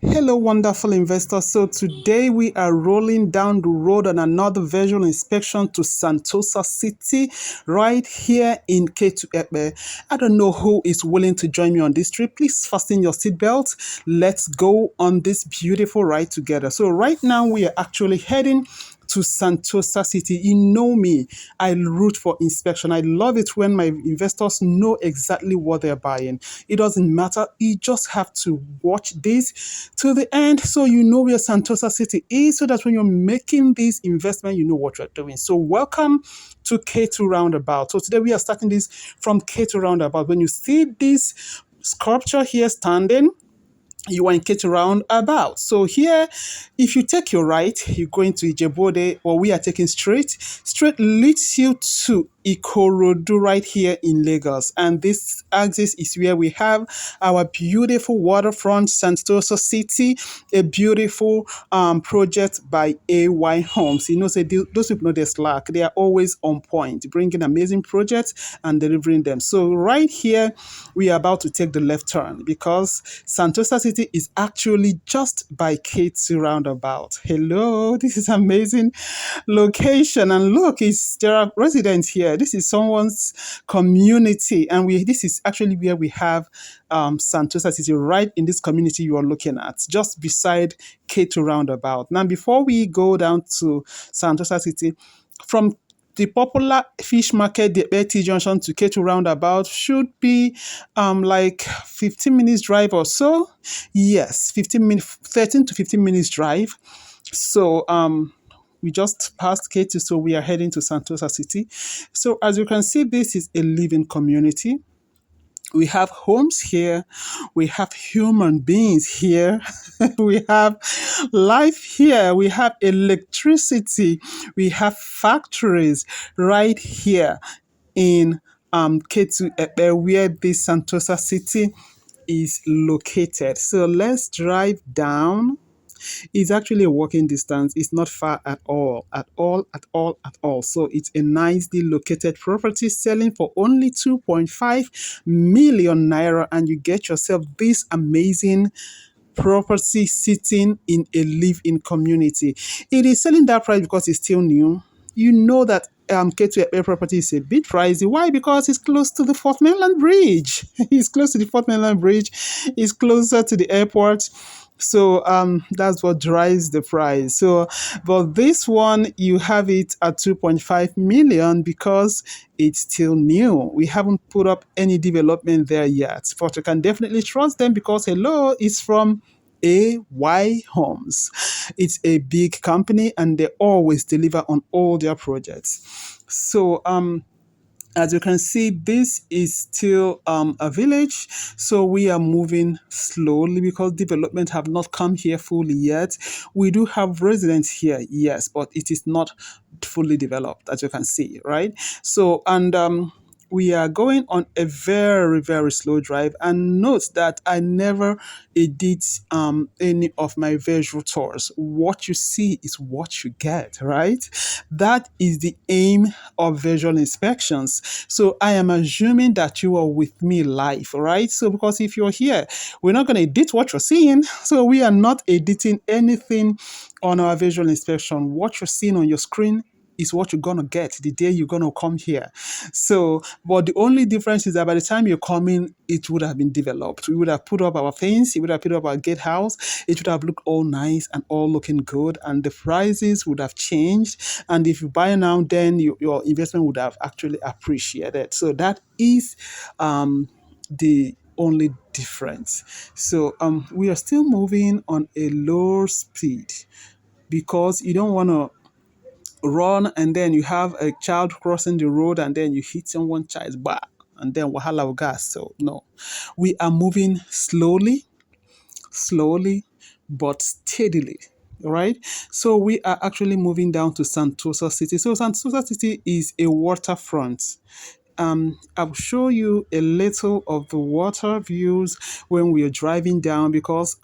Hello, wonderful investors. So today we are rolling down the road on another visual inspection to Santosa City, right here in Ketu Epe. I don't know who is willing to join me on this trip. Please fasten your seatbelt. Let's go on this beautiful ride together. So right now we are actually heading to Santosa City. You know me, I root for inspection. I love it when my investors know exactly what they're buying. It doesn't matter. You just have to watch this to the end so you know where Santosa City is so that when you're making this investment, you know what you're doing. So welcome to K2 Roundabout. So today we are starting this from K2 Roundabout. When you see this sculpture here standing, you are in Ketu roundabout. So here, if you take your right, you're going to Ijebode, or we are taking straight. Straight leads you to Ikorodu right here in Lagos. And this axis is where we have our beautiful waterfront Santosa City, a beautiful project by AY Homes. You know, say those people know their slack. They are always on point, bringing amazing projects and delivering them. So right here, we are about to take the left turn because Santosa City is actually just by Ketu roundabout. Hello, this is amazing location, and look, there are residents here. This is someone's community, and we this is actually where we have Santosa City, right in this community you are looking at, just beside Ketu roundabout. Now, before we go down to Santosa City, from the popular fish market, the Epe T junction to Ketu roundabout should be like 15 minutes drive or so. Yes, 15 minutes, 13 to 15 minutes drive. So we just passed Ketu, so we are heading to Santosa City. So as you can see, this is a living community. We have homes here, we have human beings here, we have life here, we have electricity, we have factories right here in Ketu Epe, where this Santosa City is located. So let's drive down. It's actually a walking distance. It's not far at all, at all, at all, at all. So it's a nicely located property selling for only 2.5 million naira, and you get yourself this amazing property sitting in a live-in community. It is selling that price because it's still new. You know that Ketu Epe property is a bit pricey. Why? Because it's close to the Fourth Mainland Bridge. It's close to the Fourth Mainland Bridge. It's closer to the airport. So that's what drives the price. So, but this one you have it at 2.5 million because it's still new. We haven't put up any development there yet, but you can definitely trust them because hello, it's from AY Homes. It's a big company and they always deliver on all their projects. So as you can see, this is still a village, so we are moving slowly because development have not come here fully yet. We do have residents here, yes, but it is not fully developed, as you can see, right? So, and we are going on a very, very slow drive. And note that I never edit any of my visual tours. What you see is what you get, right? That is the aim of visual inspections. So I am assuming that you are with me live, right? So because if you're here, we're not going to edit what you're seeing. So we are not editing anything on our visual inspection. What you're seeing on your screen is what you're gonna get the day you're gonna come here. So, but the only difference is that by the time you're coming, it would have been developed. We would have put up our fence, we would have put up our gatehouse, it would have looked all nice and all looking good, and the prices would have changed. And if you buy now, then your investment would have actually appreciated. So that is the only difference. So we are still moving on a low speed because you don't want to run and then you have a child crossing the road and then you hit someone child's back and then wahala will gas. So no, we are moving slowly but steadily, right? So we are actually moving down to Santosa City. So Santosa City is a waterfront. I'll show you a little of the water views when we are driving down because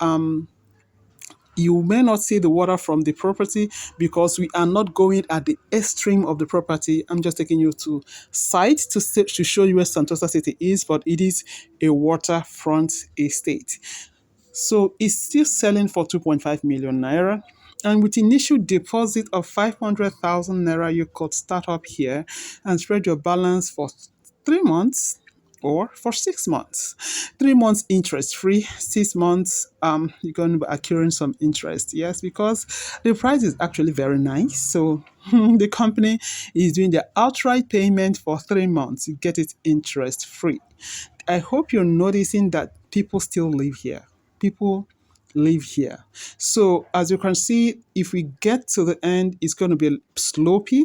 you may not see the water from the property because we are not going at the extreme of the property. I'm just taking you to site to show you where Santosa City is, but it is a waterfront estate. So it's still selling for 2.5 million naira. And with initial deposit of 500,000 naira, you could start up here and spread your balance for 3 months or for 6 months. 3 months interest free, 6 months, you're going to be accruing some interest. Yes, because the price is actually very nice. So the company is doing the outright payment for 3 months. You get it interest free. I hope you're noticing that people still live here. People live here. So as you can see, if we get to the end, it's going to be slopey.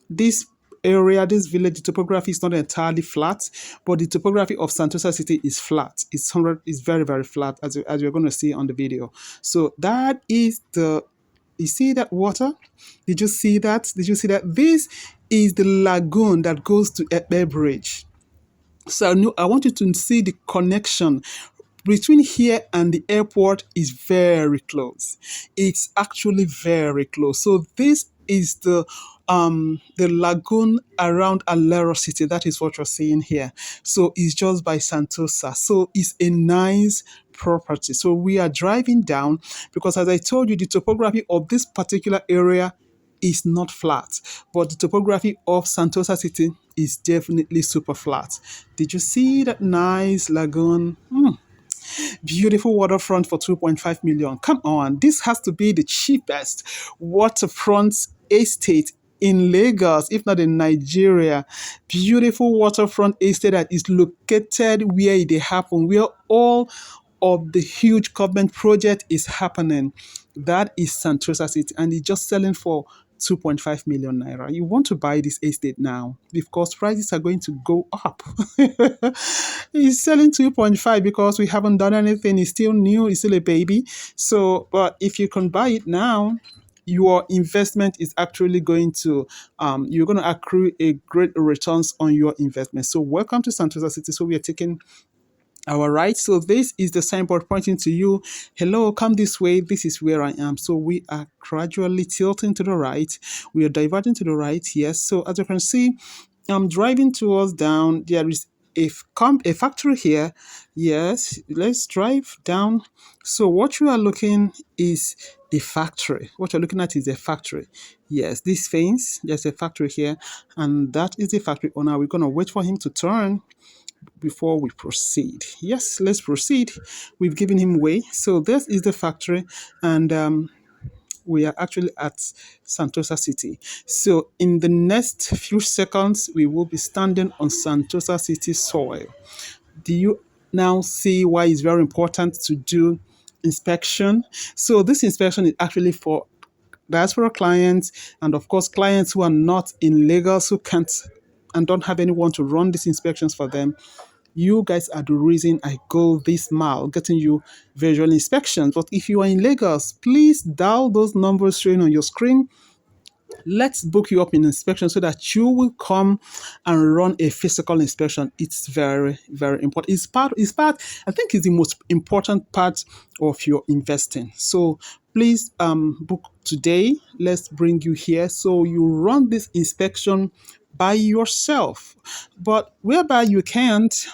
This area, this village, the topography is not entirely flat, but the topography of Santosa City is flat. It's very, very flat, as you're going to see on the video. So that is you see that water? Did you see that? Did you see that? This is the lagoon that goes to Epe Bridge. So I want you to see the connection between here and the airport is very close. It's actually very close. So this is the lagoon around Alaro city. That is what you're seeing here. So it's just by Santosa. So it's a nice property. So we are driving down because, as I told you, the topography of this particular area is not flat, but the topography of Santosa City is definitely super flat. Did you see that nice lagoon? Beautiful waterfront for 2.5 million. Come on, this has to be the cheapest waterfront estate in Lagos, if not in Nigeria. Beautiful waterfront estate that is located where they happen, where all of the huge government project is happening. That is Santosa City, and it's just selling for 2.5 million naira. You want to buy this estate now because prices are going to go up. It's selling 2.5 because we haven't done anything. It's still new, it's still a baby. So, but if you can buy it now, your investment is actually going to you're going to accrue a great returns on your investment. So welcome to Santosa City. So we are taking all right, so this is the signboard pointing to you. Hello, come this way. This is where I am. So we are gradually tilting to the right. We are diverting to the right. Yes. So as you can see, I'm driving towards down. There is a factory here. Yes, let's drive down. So what you are looking is a factory. What you're looking at is a factory. Yes, this fence, there's a factory here, and that is the factory owner. We're gonna wait for him to turn before we proceed. Yes, let's proceed. We've given him way. So this is the factory, and we are actually at Santosa City. So in the next few seconds, we will be standing on Santosa City soil. Do you now see why it's very important to do inspection? So this inspection is actually for diaspora clients, and of course clients who are not in Lagos, who can't and don't have anyone to run these inspections for them. You guys are the reason I go this mile getting you visual inspections. But if you are in Lagos, please dial those numbers showing on your screen. Let's book you up in inspection so that you will come and run a physical inspection. It's very, very important. I think it's the most important part of your investing. So please book today. Let's bring you here so you run this inspection by yourself. But whereby you can't,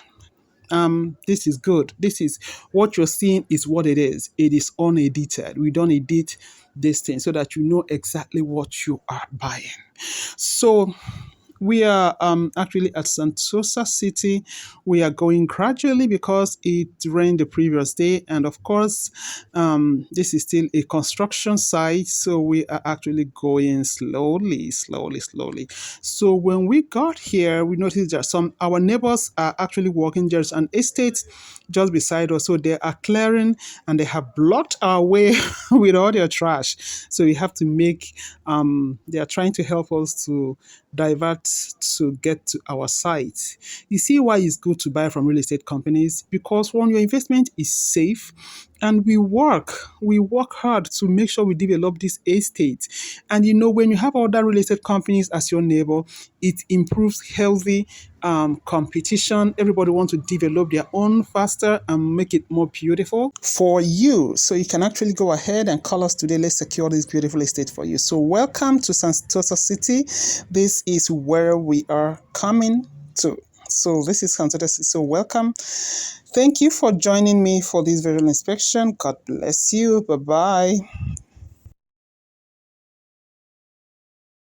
this is good. This is what you're seeing is what it is. It is unedited. We don't edit this thing so that you know exactly what you are buying. So we are actually at Sentosa City. We are going gradually because it rained the previous day, and of course, this is still a construction site, so we are actually going slowly, slowly, slowly. So when we got here, we noticed that our neighbors are actually working. There's an estate just beside us, so they are clearing and they have blocked our way with all their trash. So we have to make. They are trying to help us to divert to get to our site. You see why it's good to buy from real estate companies? Because one, your investment is safe, and we work hard to make sure we develop this estate. And when you have other real estate companies as your neighbor, it improves healthy competition. Everybody wants to develop their own faster and make it more beautiful for you. So you can actually go ahead and call us today. Let's secure this beautiful estate for you. So welcome to Santosa City. This is where we are coming to. So this is Santosa City. So welcome. Thank you for joining me for this visual inspection. God bless you. Bye-bye.